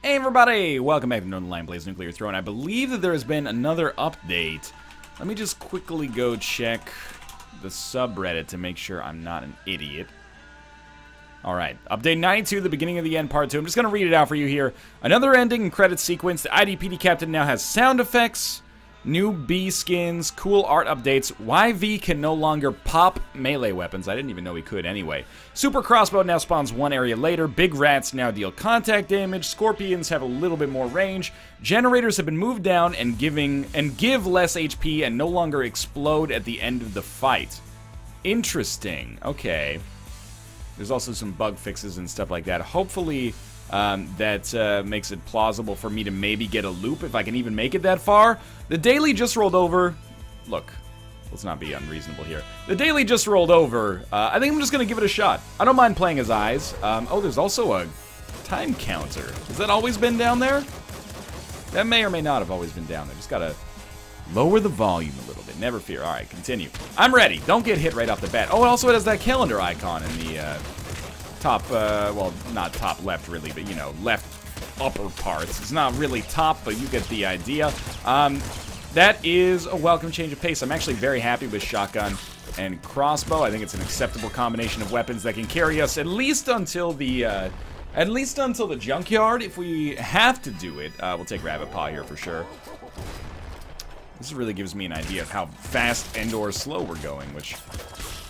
Hey everybody, welcome back to Northernlion Plays Nuclear Throne. I believe that there has been another update. Let me just quickly go check the subreddit to make sure I'm not an idiot. Alright, update 92, the beginning of the end, part 2. I'm just going to read it out for you here. Another ending and credits sequence. The IDPD captain now has sound effects, new B skins, cool art updates. YV can no longer pop melee weapons. I didn't even know he could anyway. Super crossbow now spawns one area later. Big rats now deal contact damage. Scorpions have a little bit more range. Generators have been moved down and give less HP and no longer explode at the end of the fight. Interesting. Okay. There's also some bug fixes and stuff like that. Hopefully that makes it plausible for me to maybe get a loop if I can even make it that far. The daily just rolled over. Look, let's not be unreasonable here. The daily just rolled over. I think I'm just going to give it a shot. I don't mind playing as eyes. Oh, there's also a time counter. Has that always been down there? That may or may not have always been down there. Just got to lower the volume a little bit. Never fear. All right, continue. I'm ready. Don't get hit right off the bat. Oh, it also has that calendar icon in the top, well, not top left really, but, you know, left upper parts. It's not really top, but you get the idea. That is a welcome change of pace. I'm actually very happy with shotgun and crossbow. I think it's an acceptable combination of weapons that can carry us at least until the junkyard. If we have to do it, we'll take Rabbit Paw here for sure. This really gives me an idea of how fast and/or slow we're going, which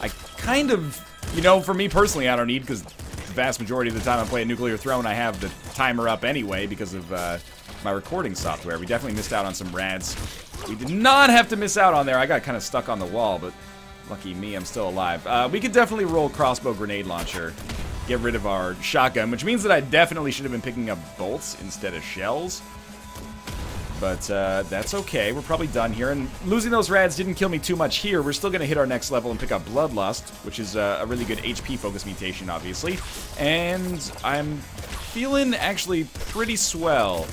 I kind of, you know, for me personally, I don't need, because the vast majority of the time I play a Nuclear Throne, I have the timer up anyway because of my recording software. We definitely missed out on some rads. We did not have to miss out on there. I got kind of stuck on the wall, but lucky me, I'm still alive. We could definitely roll crossbow grenade launcher, get rid of our shotgun, which means that I definitely should have been picking up bolts instead of shells. But that's okay. We're probably done here. And losing those rads didn't kill me too much here. We're still going to hit our next level and pick up Bloodlust, which is a really good HP focus mutation, obviously. And I'm feeling actually pretty swell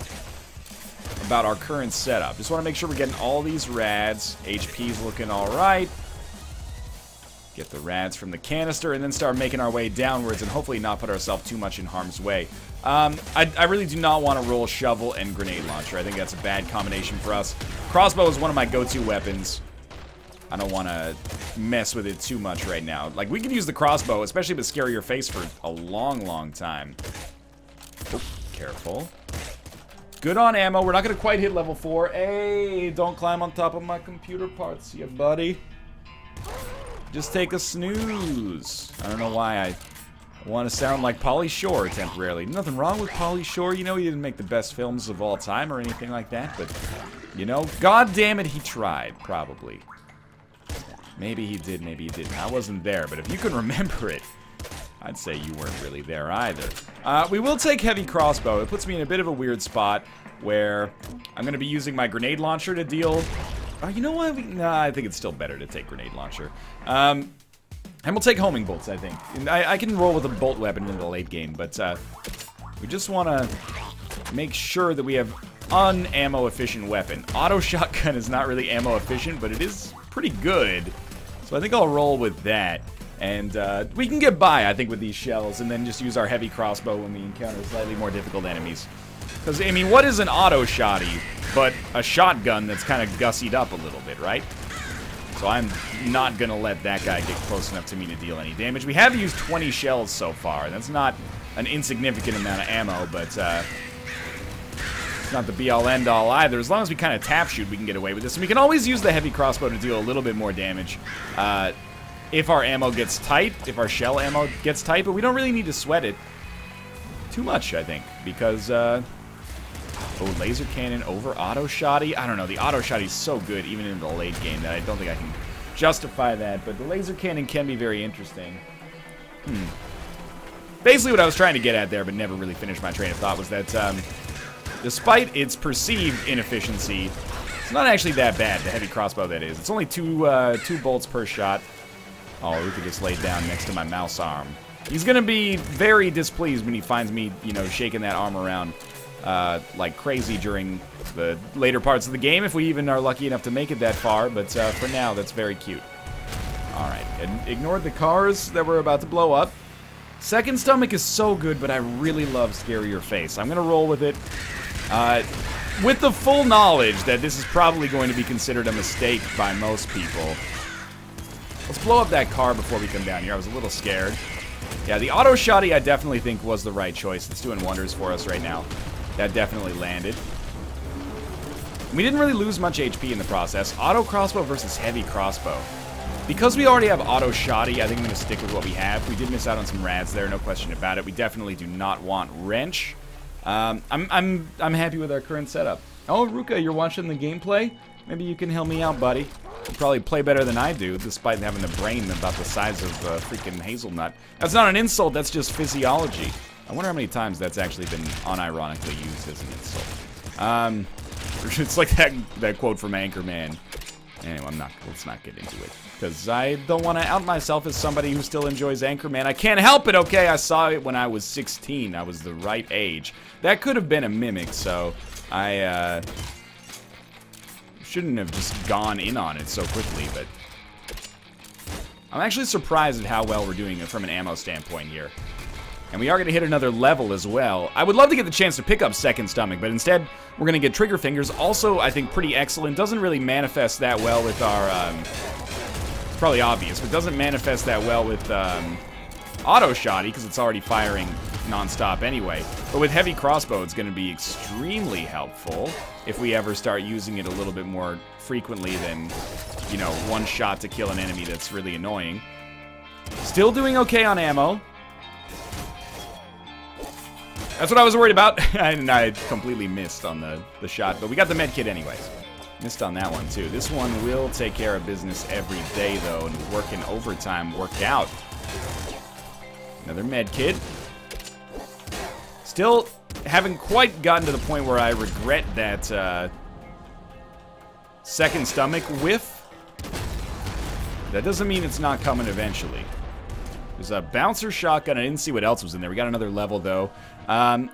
about our current setup. Just want to make sure we're getting all these rads. HP's looking all right. Get the rads from the canister and then start making our way downwards and hopefully not put ourselves too much in harm's way. I really do not want to roll shovel and grenade launcher. I think that's a bad combination for us. Crossbow is one of my go-to weapons. I don't want to mess with it too much right now. Like, we could use the crossbow, especially if it scare your face, for a long, long time. Oh, careful. Good on ammo. We're not going to quite hit level 4. Hey, don't climb on top of my computer parts, you buddy. Just take a snooze. I don't know why I want to sound like Pauly Shore temporarily. Nothing wrong with Pauly Shore. You know, he didn't make the best films of all time or anything like that. But, you know, god damn it, he tried, probably. Maybe he did, maybe he didn't. I wasn't there, but if you can remember it, I'd say you weren't really there either. We will take heavy crossbow. It puts me in a bit of a weird spot where I'm going to be using my grenade launcher to deal... you know what? Nah, I think it's still better to take grenade launcher. And we'll take homing bolts, I think. And I can roll with a bolt weapon in the late game, but we just want to make sure that we have un-ammo efficient weapon. Auto shotgun is not really ammo efficient, but it is pretty good. So I think I'll roll with that. And we can get by, I think, with these shells, and then just use our heavy crossbow when we encounter slightly more difficult enemies. Because, I mean, what is an auto shotty but a shotgun that's kind of gussied up a little bit, right? So I'm not going to let that guy get close enough to me to deal any damage. We have used 20 shells so far. That's not an insignificant amount of ammo, but it's not the be-all, end-all either. As long as we kind of tap shoot, we can get away with this. And we can always use the heavy crossbow to deal a little bit more damage if our ammo gets tight, if our shell ammo gets tight, but we don't really need to sweat it too much, I think, because... oh, laser cannon over auto shotty. I don't know. The auto shotty is so good, even in the late game, that I don't think I can justify that. But the laser cannon can be very interesting. Basically, what I was trying to get at there, but never really finished my train of thought, was that despite its perceived inefficiency, it's not actually that bad. The heavy crossbow, that is. It's only two bolts per shot. Oh, we could just lay down next to my mouse arm. He's gonna be very displeased when he finds me, you know, shaking that arm around like crazy during the later parts of the game, if we even are lucky enough to make it that far, but for now, that's very cute. Alright, and ignored the cars that were about to blow up. Second Stomach is so good, but I really love Scary Your Face. I'm gonna roll with it. With the full knowledge that this is probably going to be considered a mistake by most people. Let's blow up that car before we come down here. I was a little scared. Yeah, the auto shotty I definitely think was the right choice. It's doing wonders for us right now. That definitely landed. We didn't really lose much HP in the process. Auto crossbow versus heavy crossbow. Because we already have auto shotty, I think I'm going to stick with what we have. We did miss out on some rads there, no question about it. We definitely do not want wrench. I'm happy with our current setup. Oh, Ruka, you're watching the gameplay? Maybe you can help me out, buddy. You probably play better than I do, despite having a brain about the size of a freaking hazelnut. That's not an insult, that's just physiology. I wonder how many times that's actually been unironically used as an insult. It's like that quote from Anchorman. Anyway, let's not get into it. Because I don't want to out myself as somebody who still enjoys Anchorman. I can't help it, okay? I saw it when I was 16. I was the right age. That could have been a mimic, so I shouldn't have just gone in on it so quickly, but I'm actually surprised at how well we're doing it from an ammo standpoint here. And we are going to hit another level as well. I would love to get the chance to pick up Second Stomach, but instead, we're going to get Trigger Fingers. Also, I think pretty excellent. Doesn't really manifest that well with our, it's probably obvious, but doesn't manifest that well with Auto Shotty, because it's already firing non-stop anyway. But with Heavy Crossbow, it's going to be extremely helpful if we ever start using it a little bit more frequently than, you know, one shot to kill an enemy that's really annoying. Still doing okay on ammo. That's what I was worried about, and I completely missed on the shot, but we got the med kit anyways. Missed on that one, too. This one will take care of business every day, though, and working overtime worked out. Another med kit. Still haven't quite gotten to the point where I regret that Second Stomach whiff. That doesn't mean it's not coming eventually. There's a bouncer shotgun. I didn't see what else was in there. We got another level, though.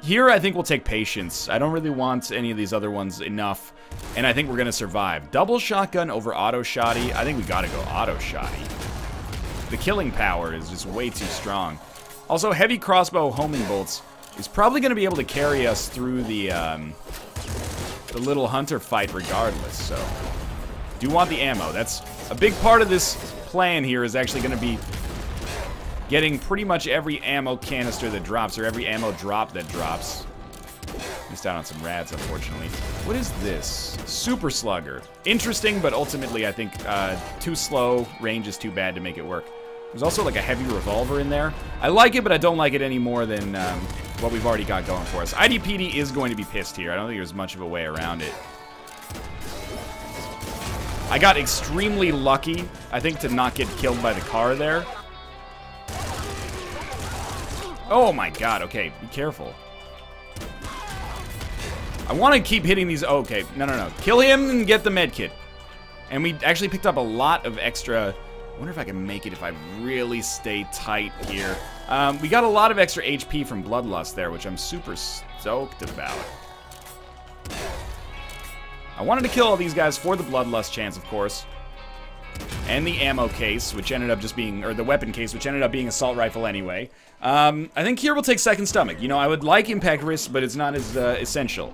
Here, I think we'll take patience. I don't really want any of these other ones enough, and I think we're going to survive. Double shotgun over auto shotty. I think we got to go auto shotty. The killing power is just way too strong. Also, heavy crossbow homing bolts is probably going to be able to carry us through the little hunter fight regardless, so do want the ammo. That's a big part of this plan here, is actually going to be getting pretty much every ammo canister that drops, or every ammo drop that drops. Missed out on some rads, unfortunately. What is this? Super Slugger. Interesting, but ultimately I think too slow. Range is too bad to make it work. There's also like a heavy revolver in there. I like it, but I don't like it any more than what we've already got going for us. IDPD is going to be pissed here. I don't think there's much of a way around it. I got extremely lucky, I think, to not get killed by the car there. Oh my god, okay, be careful. I want to keep hitting these. Oh, okay, no. Kill him and get the med kit. And we actually picked up a lot of extra. I wonder if I can make it if I really stay tight here. We got a lot of extra HP from Bloodlust there, which I'm super stoked about. I wanted to kill all these guys for the Bloodlust chance, of course. And the ammo case, which ended up just being, or the weapon case, which ended up being assault rifle anyway. I think here we'll take Second Stomach. You know, I would like impact risk, but it's not as essential.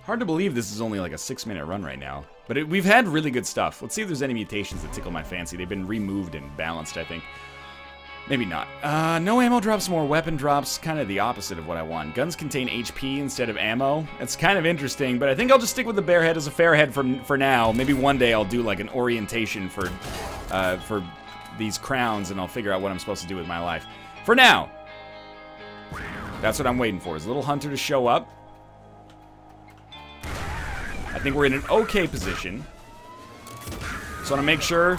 Hard to believe this is only like a 6-minute run right now. But we've had really good stuff. Let's see if there's any mutations that tickle my fancy. They've been removed and balanced, I think. Maybe not. No ammo drops, more weapon drops. Kind of the opposite of what I want. Guns contain HP instead of ammo. That's kind of interesting, but I think I'll just stick with the bear head as a fair head for now. Maybe one day I'll do like an orientation for these crowns, and I'll figure out what I'm supposed to do with my life. For now, that's what I'm waiting for, is a little hunter to show up. I think we're in an okay position. Just want to make sure,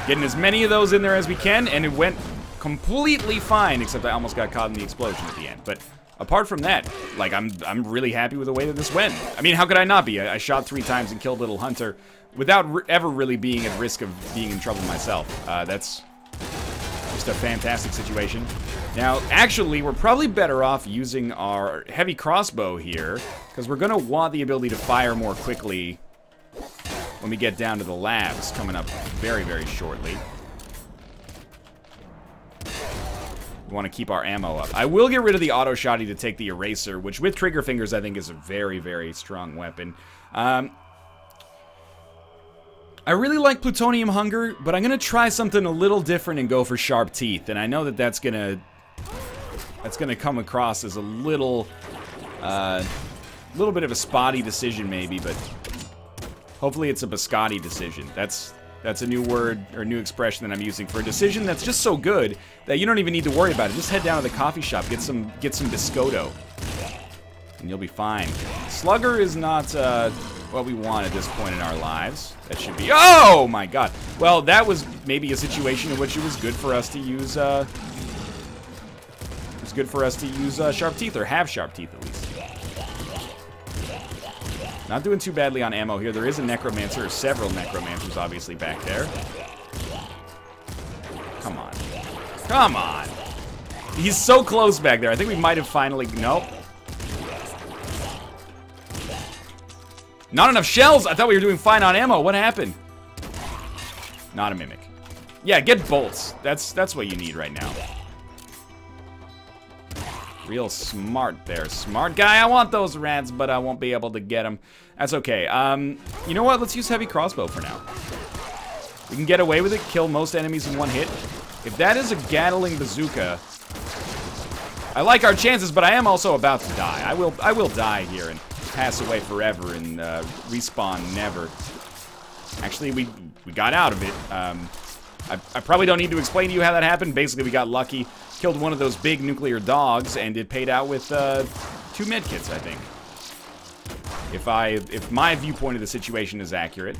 getting as many of those in there as we can, and it went completely fine, except I almost got caught in the explosion at the end. But apart from that, like, I'm really happy with the way that this went. I mean, how could I not be? I shot 3 times and killed Little Hunter without ever really being at risk of being in trouble myself. That's just a fantastic situation. Now, actually, we're probably better off using our heavy crossbow here, because we're going to want the ability to fire more quickly when we get down to the labs coming up very, very shortly. We want to keep our ammo up. I will get rid of the auto shotty to take the eraser, which with trigger fingers I think is a very, very strong weapon. I really like plutonium hunger, but I'm gonna try something a little different and go for sharp teeth. And I know that that's gonna come across as a little bit of a spotty decision maybe, but hopefully it's a biscotti decision. That's a new word or new expression that I'm using for a decision that's just so good that you don't even need to worry about it. Just head down to the coffee shop, get some biscotto, and you'll be fine. Slugger is not what we want at this point in our lives. That should be. Oh my God! Well, that was maybe a situation in which it was good for us to use. Sharp teeth, or have sharp teeth at least. Not doing too badly on ammo here. There is a necromancer, or several necromancers obviously back there. Come on. Come on! He's so close back there. I think we might have finally... Nope. Not enough shells! I thought we were doing fine on ammo. What happened? Not a mimic. Yeah, get bolts. That's what you need right now. Real smart there. Smart guy. I want those rats, but I won't be able to get them. That's okay. You know what? Let's use heavy crossbow for now. We can get away with it. Kill most enemies in one hit. If that is a Gatling bazooka, I like our chances, but I am also about to die. I will die here and pass away forever and respawn never. Actually, we got out of it. I probably don't need to explain to you how that happened. Basically, we got lucky, killed one of those big nuclear dogs, and it paid out with 2 medkits, I think. If my viewpoint of the situation is accurate.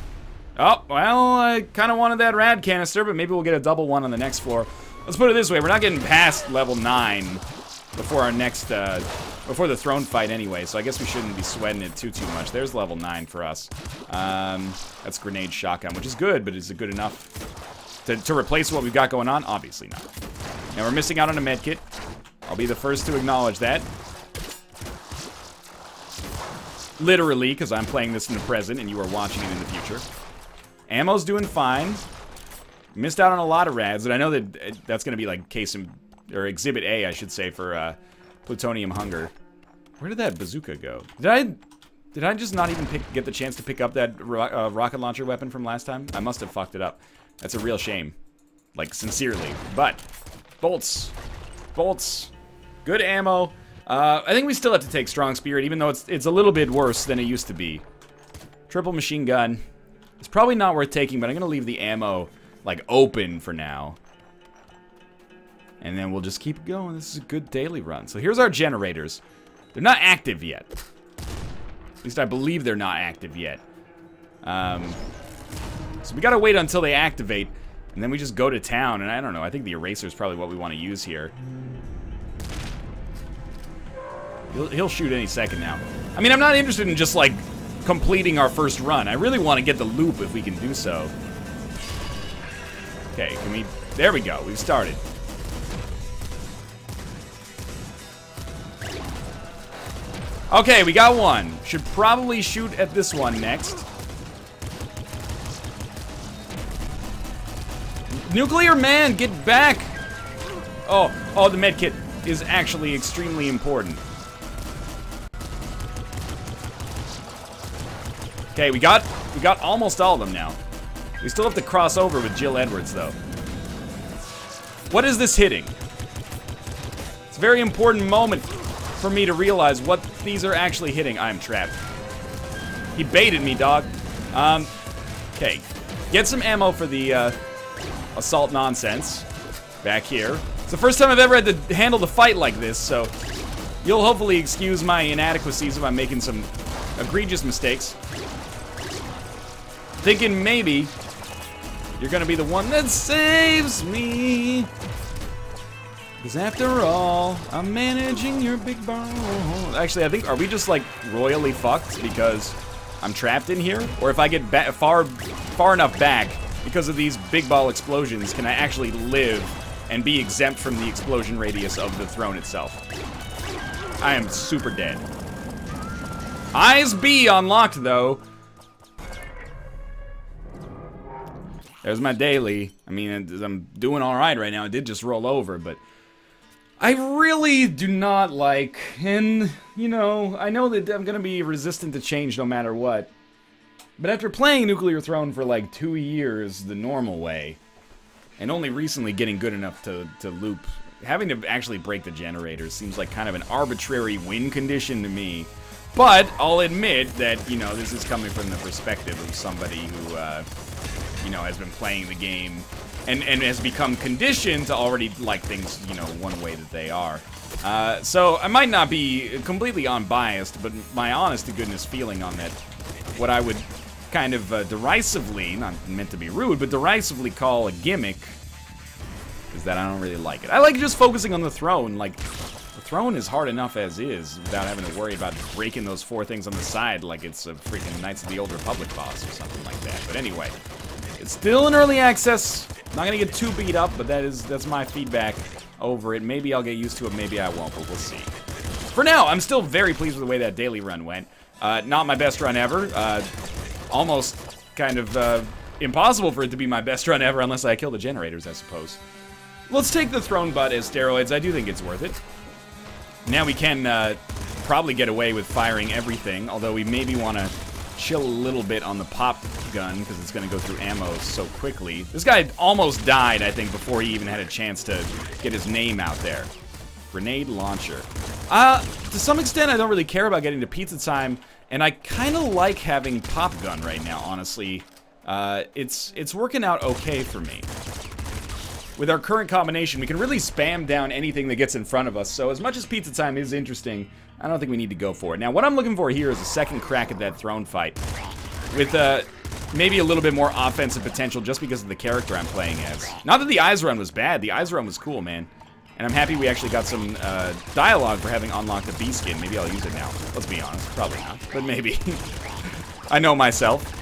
Oh, well, I kind of wanted that rad canister, but maybe we'll get a double one on the next floor. Let's put it this way, we're not getting past level 9 before our next, before the throne fight anyway, so I guess we shouldn't be sweating it too much. There's level 9 for us. That's grenade shotgun, which is good, but is it good enough to replace what we've got going on? Obviously not. Now we're missing out on a medkit. I'll be the first to acknowledge that. Literally, because I'm playing this in the present and you are watching it in the future. Ammo's doing fine. Missed out on a lot of rads, and I know that that's going to be like or Exhibit A, I should say, for plutonium hunger. Where did that bazooka go? Did I just not even get the chance to pick up that rocket launcher weapon from last time? I must have fucked it up. That's a real shame. Like, sincerely. But, bolts. Bolts. Good ammo. I think we still have to take Strong Spirit, even though it's a little bit worse than it used to be. Triple machine gun. It's probably not worth taking, but I'm going to leave the ammo, like, open for now. And then we'll just keep going. This is a good daily run. So here's our generators. They're not active yet. At least I believe they're not active yet. So we gotta wait until they activate, and then we just go to town, and I don't know, I think the eraser is probably what we want to use here. He'll shoot any second now. I mean, I'm not interested in just, like, completing our first run. I really want to get the loop if we can do so. Okay, can we... There we go, we've started. Okay, we got one. Should probably shoot at this one next. Nuclear man, get back! Oh, the medkit is actually extremely important. Okay, we got almost all of them now. We still have to cross over with Jill Edwards, though. What is this hitting? It's a very important moment for me to realize what these are actually hitting. I'm trapped. He baited me, dog. Okay. Get some ammo for the assault nonsense. Back here. It's the first time I've ever had to handle the fight like this, so you'll hopefully excuse my inadequacies if I'm making some egregious mistakes. Thinking maybe you're gonna be the one that saves me. Because after all, I'm managing your big ball. Actually, I think, are we just like royally fucked because I'm trapped in here? Or if I get far enough back because of these big ball explosions, can I actually live and be exempt from the explosion radius of the throne itself? I am super dead. Eyes B unlocked though. There's my daily. I mean, I'm doing all right now. It did just roll over, but I really do not like, and, you know, I know that I'm going to be resistant to change no matter what. But after playing Nuclear Throne for like 2 years the normal way, and only recently getting good enough to loop, having to actually break the generators seems like kind of an arbitrary win condition to me. But I'll admit that, you know, this is coming from the perspective of somebody who, you know, has been playing the game and has become conditioned to already like things, you know, one way that they are. So I might not be completely unbiased, but my honest-to-goodness feeling on that, what I would kind of derisively, not meant to be rude, but derisively call a gimmick, is that I don't really like it. I like just focusing on the throne. Like, the throne is hard enough as is, without having to worry about breaking those 4 things on the side like it's a freaking Knights of the Old Republic boss or something like that. But anyway, it's still in early access. Not gonna get too beat up, but that's my feedback over it. Maybe I'll get used to it, maybe I won't, but we'll see. For now, I'm still very pleased with the way that daily run went. Not my best run ever. Almost kind of impossible for it to be my best run ever unless I kill the generators, I suppose. Let's take the throne butt as steroids. I do think it's worth it. Now we can probably get away with firing everything, although we maybe want to chill a little bit on the pop gun because it's going to go through ammo so quickly. This guy almost died, I think, before he even had a chance to get his name out there. Grenade launcher. To some extent, I don't really care about getting to pizza time, and I kind of like having pop gun right now, honestly. It's working out okay for me. With our current combination, we can really spam down anything that gets in front of us, so as much as pizza time is interesting, I don't think we need to go for it. Now, what I'm looking for here is a second crack at that throne fight, with maybe a little bit more offensive potential just because of the character I'm playing as. Not that the eyes run was bad, the eyes run was cool, man. And I'm happy we actually got some dialogue for having unlocked the B skin. Maybe I'll use it now. Let's be honest, probably not, but maybe. I know myself.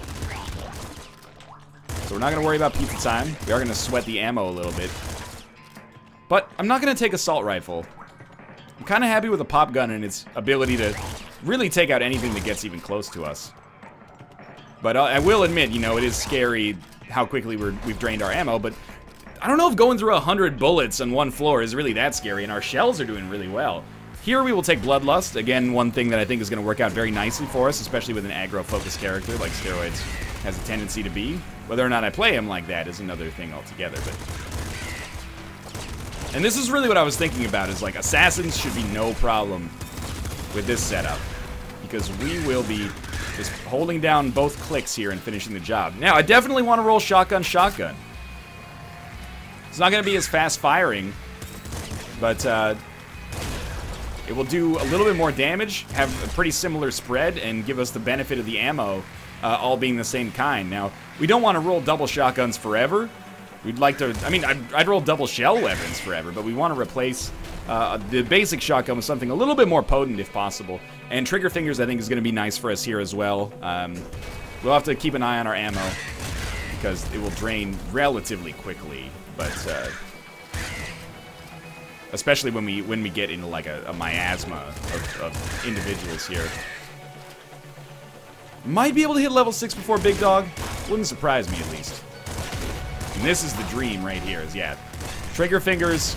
So we're not going to worry about pizza time. We are going to sweat the ammo a little bit. But I'm not going to take assault rifle. I'm kind of happy with the pop gun and its ability to really take out anything that gets even close to us. But I will admit, you know, it is scary how quickly we've drained our ammo, but I don't know if going through 100 bullets on one floor is really that scary, and our shells are doing really well. Here we will take Bloodlust. Again, one thing that I think is going to work out very nicely for us, especially with an aggro-focused character like Steroids has a tendency to be. Whether or not I play him like that is another thing altogether, but... And this is really what I was thinking about, is like, assassins should be no problem with this setup. Because we will be just holding down both clicks here and finishing the job. Now, I definitely want to roll shotgun. It's not going to be as fast-firing, but it will do a little bit more damage, have a pretty similar spread, and give us the benefit of the ammo all being the same kind. Now, we don't want to roll double shotguns forever. We'd like to, I mean, I'd roll double shell weapons forever, but we want to replace the basic shotgun with something a little bit more potent if possible. And trigger fingers, I think, is going to be nice for us here as well. We'll have to keep an eye on our ammo, because it will drain relatively quickly. But especially when we get into like a miasma of individuals here. Might be able to hit level 6 before Big Dog. Wouldn't surprise me, at least. And this is the dream right here, is, yeah, trigger fingers,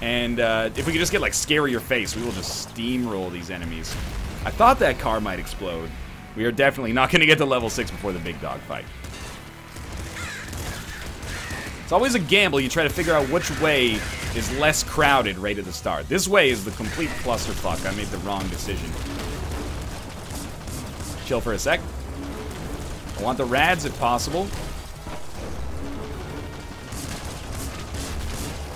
and if we could just get, like, scarier face, we will just steamroll these enemies. I thought that car might explode. We are definitely not going to get to level 6 before the Big Dog fight. It's always a gamble. You try to figure out which way is less crowded right at the start. This way is the complete clusterfuck. I made the wrong decision. Chill for a sec. I want the rads if possible.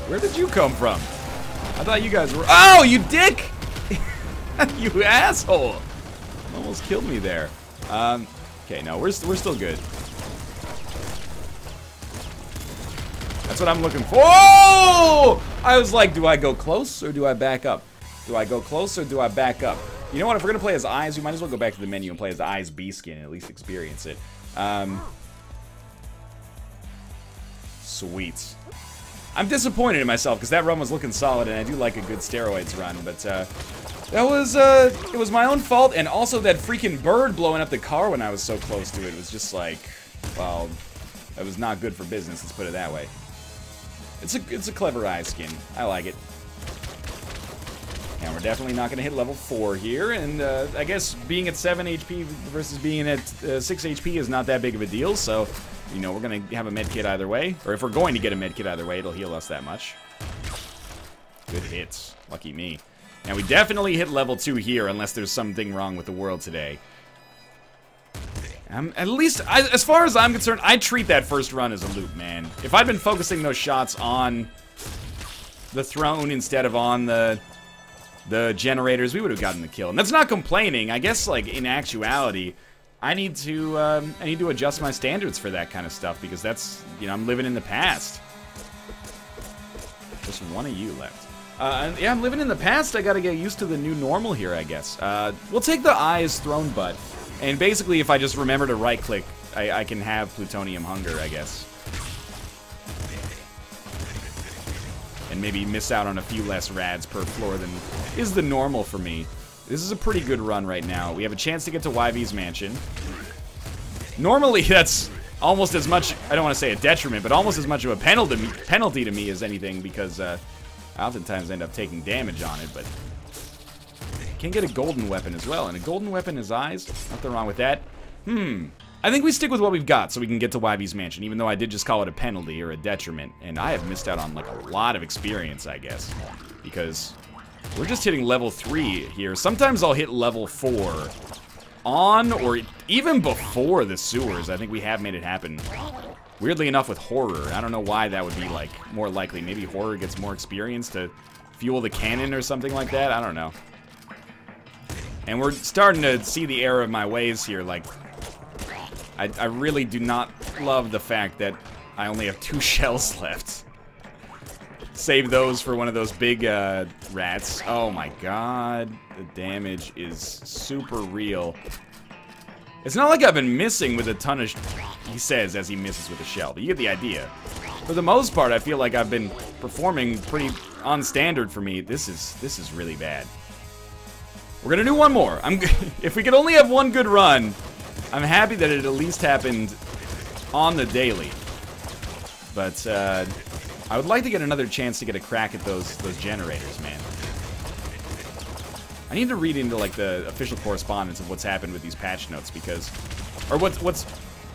Where did you come from? I thought you guys were... Oh, you dick! You asshole! Almost killed me there. Okay, no, we're still good. That's what I'm looking for. Oh! I was like, do I go close or do I back up? Do I go close or do I back up? You know what? If we're gonna play as Eyes, we might as well go back to the menu and play as the Eyes B skin and at least experience it. Sweet. I'm disappointed in myself because that run was looking solid, and I do like a good steroids run, but it was my own fault, and also that freaking bird blowing up the car when I was so close to it was just like, well, that was not good for business. Let's put it that way. It's a clever eye skin. I like it. And we're definitely not going to hit level 4 here, and I guess being at 7 HP versus being at 6 HP is not that big of a deal, so, you know, we're going to have a med kit either way. Or if we're going to get a med kit either way, it'll heal us that much. Good hits. Lucky me. Now, we definitely hit level 2 here, unless there's something wrong with the world today. At least, as far as I'm concerned, I treat that first run as a loop, man. If I'd been focusing those shots on the throne instead of on the generators, we would have gotten the kill. And that's not complaining. I guess, like, in actuality, I need to adjust my standards for that kind of stuff, because that's, you know, I'm living in the past. Just one of you left. Yeah, I'm living in the past. I gotta get used to the new normal here, I guess. We'll take the eye as throne butt. And basically, if I just remember to right-click, I can have plutonium hunger, I guess. And maybe miss out on a few less rads per floor than is the normal for me. This is a pretty good run right now. We have a chance to get to YV's mansion. Normally, that's almost as much, I don't want to say a detriment, but almost as much of a penalty to me as anything, because I oftentimes end up taking damage on it, but can get a golden weapon as well, and a golden weapon is eyes. Nothing wrong with that. I think we stick with what we've got so we can get to YV's mansion, even though I did just call it a penalty or a detriment, and I have missed out on, like, a lot of experience, I guess, because we're just hitting level 3 here. Sometimes I'll hit level 4 on or even before the sewers. I think we have made it happen. Weirdly enough with horror. I don't know why that would be, like, more likely. Maybe horror gets more experience to fuel the cannon or something like that. I don't know. And we're starting to see the error of my ways here. Like, I really do not love the fact that I only have 2 shells left. Save those for one of those big rats. Oh my god. The damage is super real. It's not like I've been missing with a ton of... He says as he misses with a shell, but you get the idea. For the most part, I feel like I've been performing pretty on standard for me. This is really bad. We're gonna do one more. If we could only have one good run, I'm happy that it at least happened on the daily. But I would like to get another chance to get a crack at those generators, man. I need to read into, like, the official correspondence of what's happened with these patch notes, because, or what's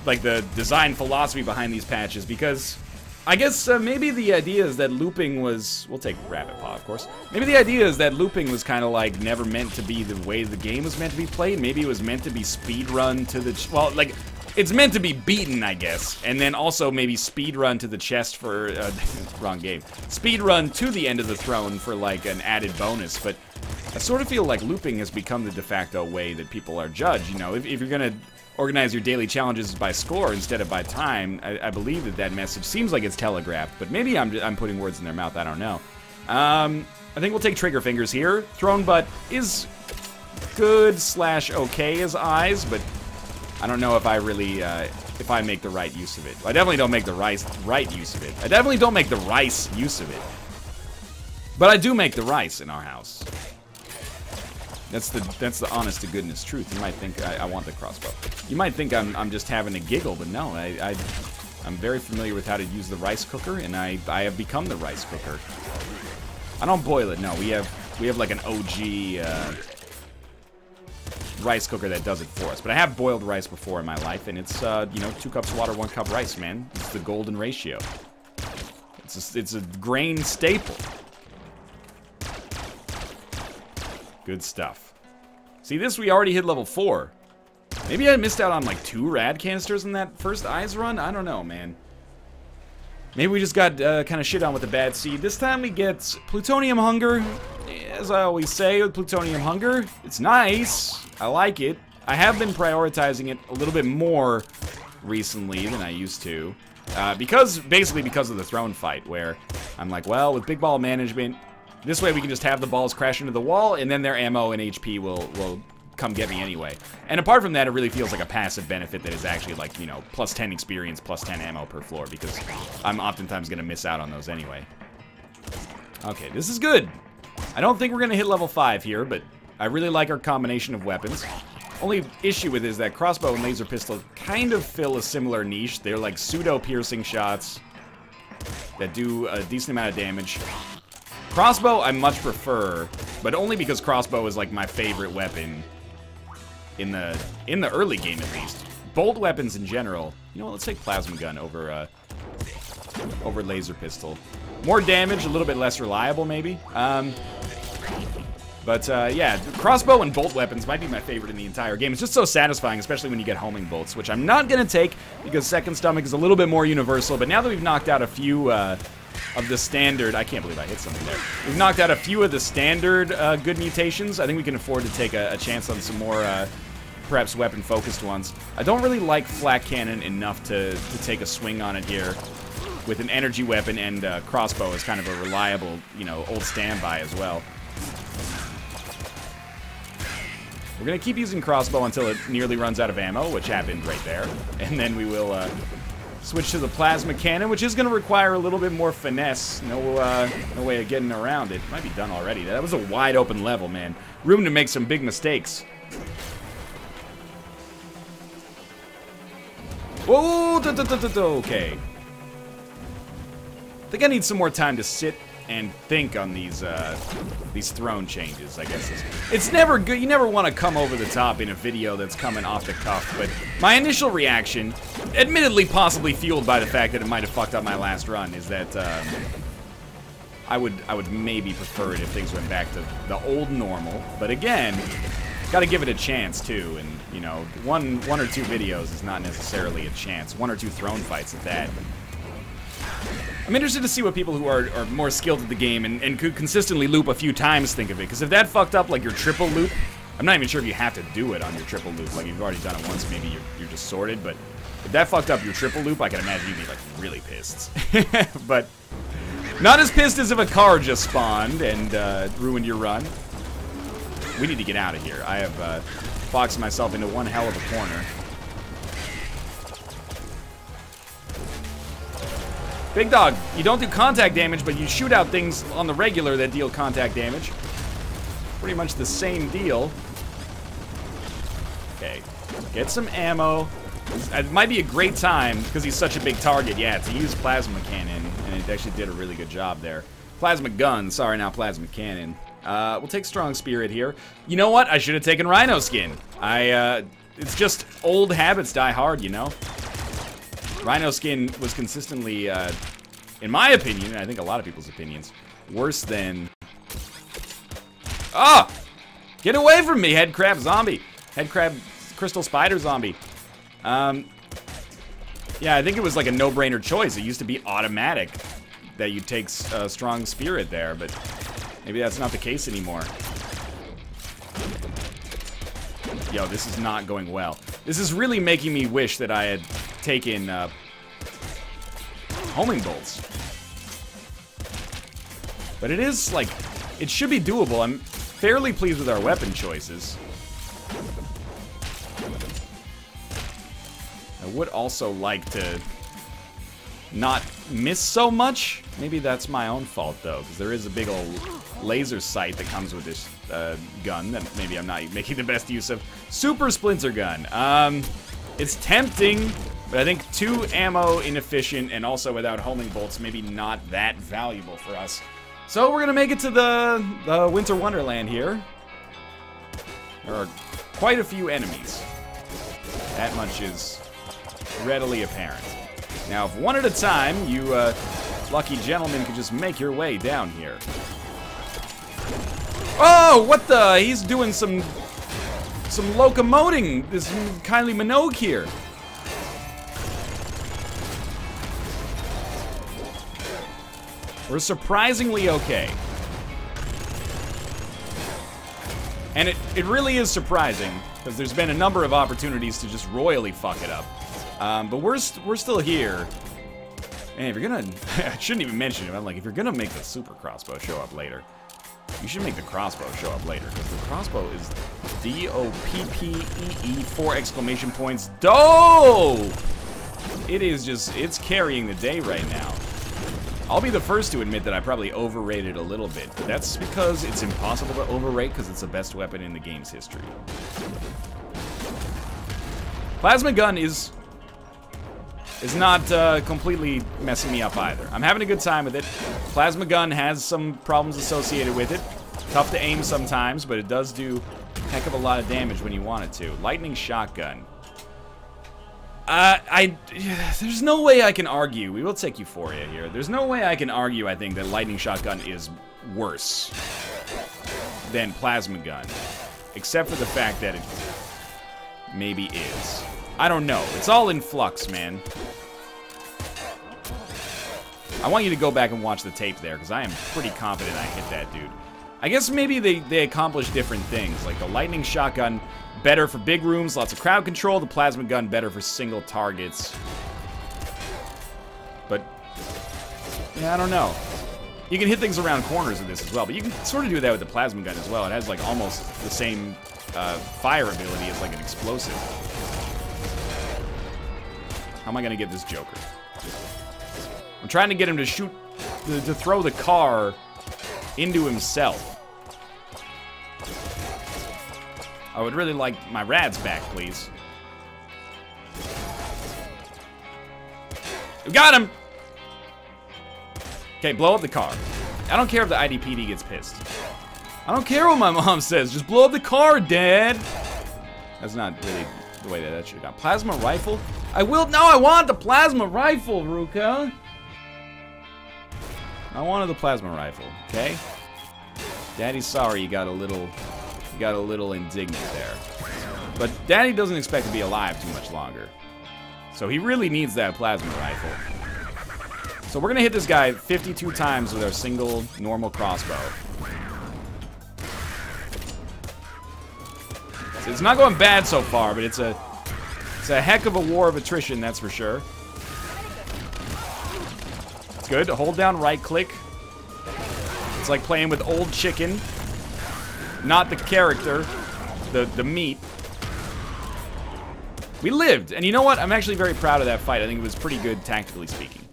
like the design philosophy behind these patches, because I guess maybe the idea is that looping was... We'll take Rabbit Paw, of course. Maybe the idea is that looping was kind of like never meant to be the way the game was meant to be played. Maybe it was meant to be speedrun to the... Well, like, it's meant to be beaten, I guess. And then also maybe speedrun to the chest for... wrong game. Speedrun to the end of the throne for, like, an added bonus. But I sort of feel like looping has become the de facto way that people are judged. You know, if you're going to organize your daily challenges by score instead of by time, I believe that message seems like it's telegraphed, but maybe I'm putting words in their mouth, I don't know. I think we'll take Trigger Fingers here. Throne Butt is good / okay as eyes, but I don't know if I really, if I make the right use of it. I definitely don't make the right use of it. I definitely don't make the rice use of it. But I do make the rice in our house. That's the honest to goodness truth. You might think I want the crossbow. You might think I'm just having a giggle, but no, I'm very familiar with how to use the rice cooker, and I have become the rice cooker. I don't boil it. No, we have like an OG rice cooker that does it for us. But I have boiled rice before in my life, and it's you know, 2 cups of water, 1 cup rice, man. It's the golden ratio. It's a grain staple. Good stuff. See, this we already hit level 4. Maybe I missed out on like 2 rad canisters in that first eyes run? I don't know, man. Maybe we just got kind of shit on with the bad seed. This time we get plutonium hunger. As I always say with plutonium hunger, it's nice. I like it. I have been prioritizing it a little bit more recently than I used to. Basically because of the throne fight, where I'm like, well, with big ball management, this way we can just have the balls crash into the wall, and then their ammo and HP will come get me anyway. And apart from that, it really feels like a passive benefit that is actually like, you know, plus 10 experience, plus 10 ammo per floor, because I'm oftentimes going to miss out on those anyway. Okay, this is good. I don't think we're going to hit level 5 here, but I really like our combination of weapons. Only issue with it is that crossbow and laser pistol kind of fill a similar niche. They're like pseudo-piercing shots that do a decent amount of damage. Crossbow, I much prefer but only because crossbow is like my favorite weapon in the early game at least. Bolt weapons in general. You know what? Let's take plasma gun over laser pistol. More damage, a little bit less reliable maybe. Yeah, crossbow and bolt weapons might be my favorite in the entire game. It's just so satisfying, especially when you get homing bolts, which I'm not going to take because Second Stomach is a little bit more universal. But now that we've knocked out a few of the standard... I can't believe I hit something there. We've knocked out a few of the standard good mutations. I think we can afford to take a chance on some more, perhaps weapon-focused ones. I don't really like flak cannon enough to take a swing on it here with an energy weapon, and crossbow is kind of a reliable, you know, old standby as well. We're going to keep using crossbow until it nearly runs out of ammo, which happened right there. And then we will switch to the plasma cannon, which is going to require a little bit more finesse. No way of getting around it. Might be done already. That was a wide open level, man. Room to make some big mistakes. Whoa! Okay. I think I need some more time to sit and think on these throne changes, I guess. It's never good. You never want to come over the top in a video that's coming off the cuff, but my initial reaction, admittedly possibly fueled by the fact that it might have fucked up my last run, is that I would maybe prefer it if things went back to the old normal. But again, gotta give it a chance too, and you know, one or two videos is not necessarily a chance. One or two throne fights at that. I'm interested to see what people who are more skilled at the game and could consistently loop a few times think of it. Because if that fucked up like your triple loop, I'm not even sure if you have to do it on your triple loop. Like, you've already done it once, maybe you're just sorted. But if that fucked up your triple loop, I can imagine you'd be, like, really pissed. But not as pissed as if a car just spawned and ruined your run. We need to get out of here. I have boxed myself into one hell of a corner. Big Dog, you don't do contact damage, but you shoot out things on the regular that deal contact damage. Pretty much the same deal. Okay, get some ammo. It might be a great time, because he's such a big target, yeah, to use plasma cannon, and it actually did a really good job there. Plasma gun, sorry, now plasma cannon. We'll take strong spirit here. You know what? I should have taken rhino skin. It's just old habits die hard, you know? Rhino skin was consistently, in my opinion, and I think a lot of people's opinions, worse than... Ah! Get away from me, head crab zombie! Head crab crystal spider zombie. Yeah, I think it was like a no-brainer choice. It used to be automatic that you take strong spirit there, but maybe that's not the case anymore. Yo, this is not going well. This is really making me wish that I had taken homing bolts. But it is, like, it should be doable. I'm fairly pleased with our weapon choices. I would also like to not miss so much. Maybe that's my own fault, though, because there is a big old laser sight that comes with this gun that maybe I'm not making the best use of. Super Splinter Gun. It's tempting, but I think 2 ammo inefficient and also without homing bolts maybe not that valuable for us. So we're gonna make it to the Winter Wonderland here. There are quite a few enemies. That much is readily apparent. Now, if one at a time, you lucky gentlemen could just make your way down here. Oh, what the? He's doing some locomoting. This Kylie Minogue here. We're surprisingly okay. And it really is surprising, because there's been a number of opportunities to just royally fuck it up. But we're still here. And if you're gonna... I shouldn't even mention it, but like, if you're gonna make the super crossbow show up later, you should make the crossbow show up later, because the crossbow is D-O-P-P-E-E, 4 exclamation points. Dope! It is just, it's carrying the day right now. I'll be the first to admit that I probably overrated a little bit, but that's because it's impossible to overrate because it's the best weapon in the game's history. Plasma gun is not completely messing me up either. I'm having a good time with it. Plasma gun has some problems associated with it. Tough to aim sometimes, but it does do a heck of a lot of damage when you want it to. Lightning shotgun. There's no way I can argue. We will take Euphoria here. There's no way I can argue, I think, that lightning shotgun is worse than plasma gun. Except for the fact that it maybe is. I don't know. It's all in flux, man. I want you to go back and watch the tape there, because I am pretty confident I hit that dude. I guess maybe they accomplish different things. Like the lightning shotgun, better for big rooms, lots of crowd control. The plasma gun, better for single targets. But, yeah, I don't know. You can hit things around corners with this as well, but you can sort of do that with the plasma gun as well. It has, like, almost the same fire ability as, like, an explosive. How am I going to get this Joker? I'm trying to get him to shoot, to throw the car into himself. I would really like my rads back, please. We got him! Okay, blow up the car. I don't care if the IDPD gets pissed. I don't care what my mom says. Just blow up the car, Dad! That's not really the way that should have gone. Plasma rifle? I want the plasma rifle, Ruka! I wanted the plasma rifle, okay? Daddy's sorry you got a little indignant there. But Daddy doesn't expect to be alive too much longer. So he really needs that plasma rifle. So we're gonna hit this guy 52 times with our single normal crossbow. So it's not going bad so far, but it's a heck of a war of attrition, that's for sure. It's good. Hold down right click. It's like playing with old chicken. Not the character. The meat. We lived. And you know what? I'm actually very proud of that fight. I think it was pretty good, tactically speaking.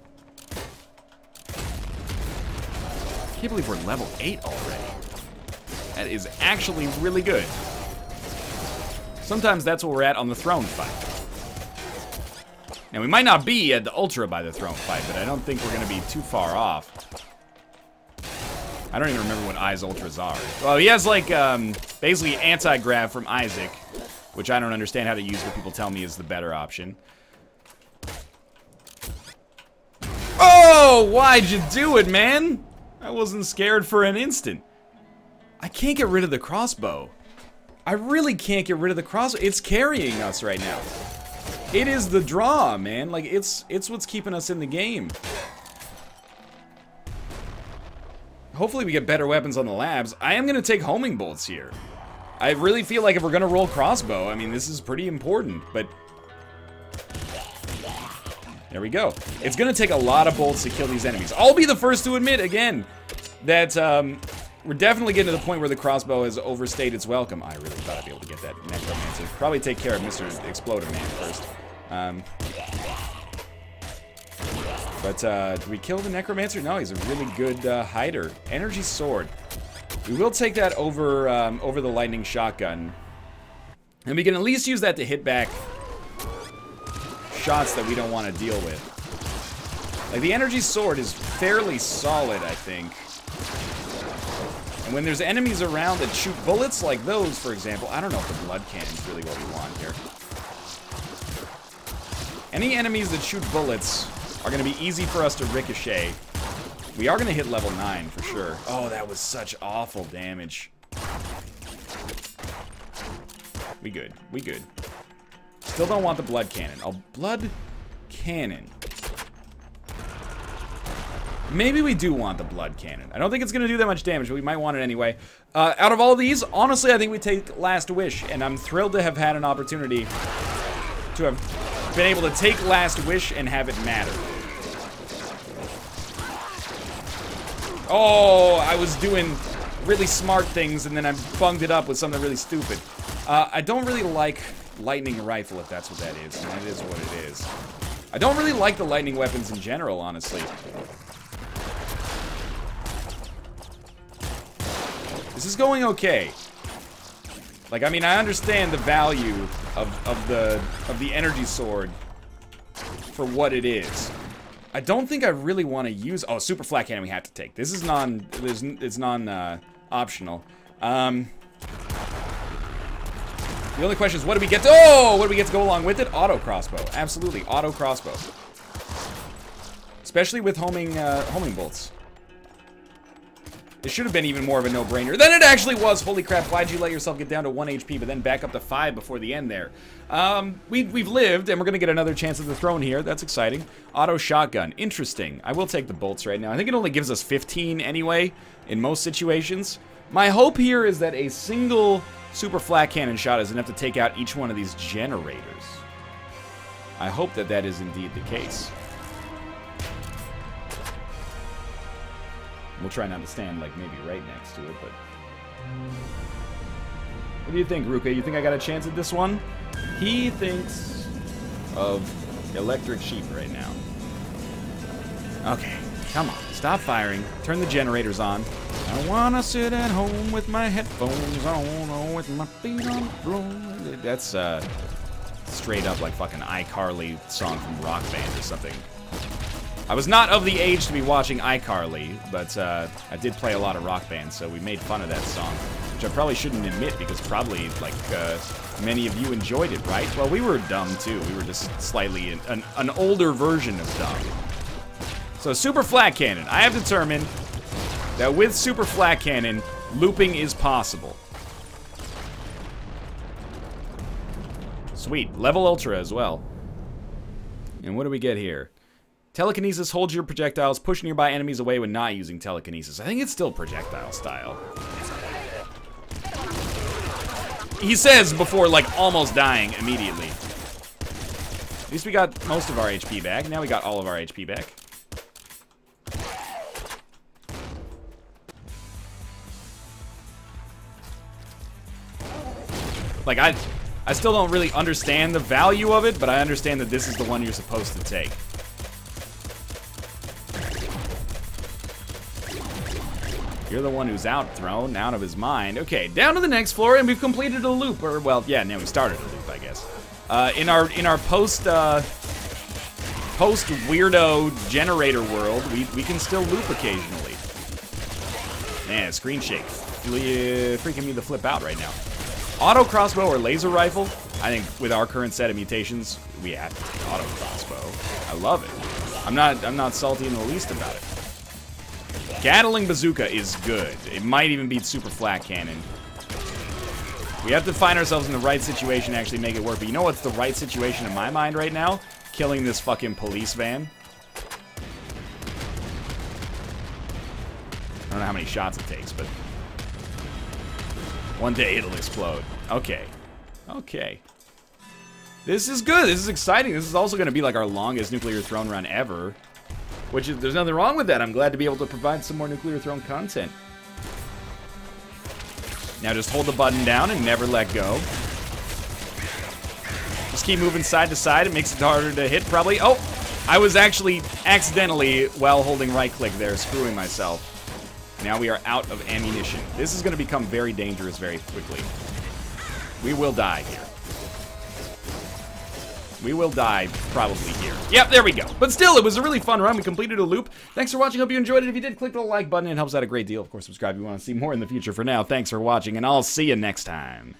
I can't believe we're level 8 already. That is actually really good. Sometimes that's where we're at on the throne fight. Now, we might not be at the Ultra by the throne fight, but I don't think we're going to be too far off. I don't even remember what Ai's Ultras are. Well, he has, like, basically anti-grav from Isaac, which I don't understand how to use, but people tell me is the better option. Oh, why'd you do it, man? I wasn't scared for an instant. I can't get rid of the crossbow. I really can't get rid of the crossbow. It's carrying us right now. It is the draw, man. Like, it's what's keeping us in the game. Hopefully we get better weapons on the labs. I am going to take homing bolts here. I really feel like if we're going to roll crossbow, I mean, this is pretty important, but... There we go. It's going to take a lot of bolts to kill these enemies. I'll be the first to admit, again, that we're definitely getting to the point where the crossbow has overstayed its welcome. I really thought I'd be able to get that necromancer. Probably take care of Mr. Exploder Man first. Did we kill the necromancer? No, he's a really good hider. Energy sword. We will take that over over the lightning shotgun, and we can at least use that to hit back shots that we don't want to deal with. Like, the energy sword is fairly solid, I think. And when there's enemies around that shoot bullets like those, for example, I don't know if the blood cannon's really what we want here. Any enemies that shoot bullets are going to be easy for us to ricochet. We are going to hit level 9 for sure. Oh, that was such awful damage. We good. We good. Still don't want the blood cannon. Oh, blood cannon. Maybe we do want the blood cannon. I don't think it's going to do that much damage, but we might want it anyway. Out of all these, honestly, I think we take Last Wish, and I'm thrilled to have had an opportunity to have been able to take Last Wish and have it matter. Oh, I was doing really smart things, and then I bunged it up with something really stupid. I don't really like lightning rifle, if that's what that is, and that is what it is. I don't really like the lightning weapons in general, honestly. This is going okay. Like, I mean, I understand the value of the energy sword for what it is. I don't think I really want to use... Oh, super flat cannon we have to take. This is it's non optional. The only question is, what do we get to... Oh! What do we get to go along with it? Auto crossbow. Absolutely, auto crossbow. Especially with homing bolts. It should have been even more of a no-brainer than it actually was. Holy crap, why'd you let yourself get down to 1 HP, but then back up to 5 before the end there? We've lived, and we're going to get another chance at the throne here. That's exciting. Auto shotgun. Interesting. I will take the bolts right now. I think it only gives us 15 anyway, in most situations. My hope here is that a single super flat cannon shot is enough to take out each one of these generators. I hope that that is indeed the case. We'll try not to stand, like, maybe right next to it, but... What do you think, Ruka? You think I got a chance at this one? He thinks of electric sheep right now. Okay, come on. Stop firing. Turn the generators on. I wanna sit at home with my headphones on, or with my feet on the floor. That's, straight up like fucking iCarly song from Rock Band or something. I was not of the age to be watching iCarly, but I did play a lot of Rock Band, so we made fun of that song, which I probably shouldn't admit because probably, like, many of you enjoyed it, right? Well, we were dumb, too. We were just slightly an older version of dumb. So, Super Flat Cannon. I have determined that with Super Flat Cannon, looping is possible. Sweet. Level Ultra as well. And what do we get here? Telekinesis holds your projectiles, push nearby enemies away when not using telekinesis. I think it's still projectile style. He says before, like, almost dying immediately. At least we got most of our HP back. Now we got all of our HP back. Like, I still don't really understand the value of it, but I understand that this is the one you're supposed to take. You're the one who's thrown out of his mind. Okay, down to the next floor, and we've completed a loop. Or, well, yeah, now we started a loop, I guess. In our post weirdo generator world, we can still loop occasionally. Man, screen shake, freaking me the flip out right now. Auto crossbow or laser rifle? I think with our current set of mutations, we have to take auto crossbow. I love it. I'm not salty in the least about it. Gatling bazooka is good. It might even beat super flat cannon. We have to find ourselves in the right situation to actually make it work. But you know what's the right situation in my mind right now? Killing this fucking police van. I don't know how many shots it takes, but one day it'll explode. Okay. Okay. This is good. This is exciting. This is also going to be like our longest Nuclear Throne run ever. Which is, there's nothing wrong with that. I'm glad to be able to provide some more Nuclear Throne content. Now just hold the button down and never let go. Just keep moving side to side. It makes it harder to hit, probably. Oh! I was actually accidentally, while holding right click there, screwing myself. Now we are out of ammunition. This is going to become very dangerous very quickly. We will die here. We will die probably here. Yep, there we go. But still, it was a really fun run. We completed a loop. Thanks for watching. Hope you enjoyed it. If you did, click the like button. It helps out a great deal. Of course, subscribe if you want to see more in the future. For now, thanks for watching, and I'll see you next time.